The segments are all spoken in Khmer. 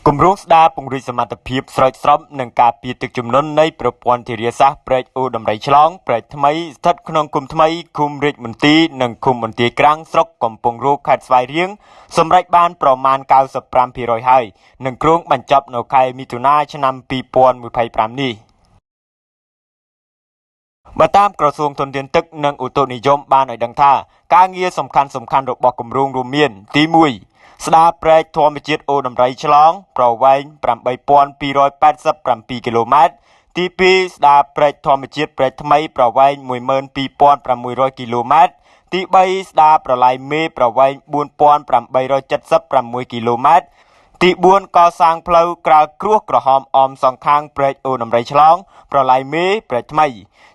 គម្រោងស្ដារពង្រីកសមត្ថភាពស្រោចស្រពនិងការពារទឹកជំនន់នៃប្រព័ន្ធធារាសាស្ត្រព្រែកអូរដំរីឆ្លងព្រែកថ្មីស្ថិតក្នុងឃុំថ្មីឃុំរាជមន្ទីរនិងឃុំបន្ទាយក្រាំងស្រុកកំពង់រោខេត្តស្វាយរៀងសម្រេចបានប្រមាណ 95% ហើយនិងគ្រោងបញ្ចប់នៅខែមិថុនាឆ្នាំ2025នេះបើតាមក្រសួងធនធានទឹកនិងឧតុនិយមបានឲ្យដឹងថាការងារសំខាន់របស់គម្រោងរួមមានទី1 ស្ដារព្រែកធម្មជាតិអូរដំរីឆ្លងប្រវែង 8,287 គីឡូម៉ែត្រទី2 ស្ដារព្រែកធម្មជាតិព្រែកថ្មីប្រវែង 12,600 គីឡូម៉ែត្រទី3 ស្ដារប្រឡាយមេប្រវែង 4,876 គីឡូម៉ែត្រទី4 កសាងផ្លូវក្រាលគ្រួសក្រហមអមសងខាងព្រែកអូរដំរីឆ្លងប្រឡាយមេព្រែកថ្មី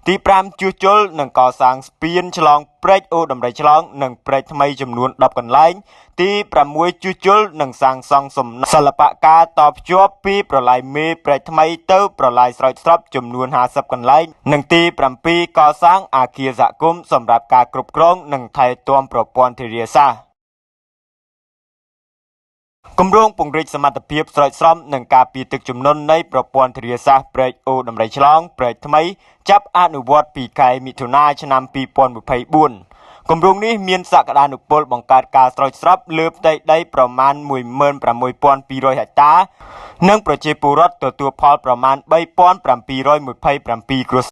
ទី5 ជួសជុលនិងកសាងស្ពានឆ្លងព្រែកអូរដំរីឆ្លងនិងព្រែកថ្មីចំនួន10កន្លែងទី6 ជួសជុលនិងសាងសង់សំណង់សិល្បការតភ្ជាប់ពីប្រឡាយមេព្រែកថ្មីទៅប្រឡាយស្រោចស្រពចំនួន50កន្លែងនិងទី7 កសាងអគារសហគមន៍សម្រាប់ការគ្រប់គ្រងនិងថែទាំប្រព័ន្ធធារាសាស្ត្រគម្រោងពង្រីកសមត្ថភាពស្រោចស្រពនិងការពារទឹកជំនន់នៃប្រព័ន្ធធារាសាស្ត្រព្រែកអូរដំរីឆ្លងព្រែកថ្មីចាប់អនុវត្តពីខែមិថុនាឆ្នាំ2024គម្រោងនេះមានសក្តានុពលបង្កើតការស្រោចស្រពលើផ្ទៃដីប្រមាណ 16,200 ហិកតានិងប្រជាពលរដ្ឋទទួលផលប្រមាណ 3,727 គ្រួសារ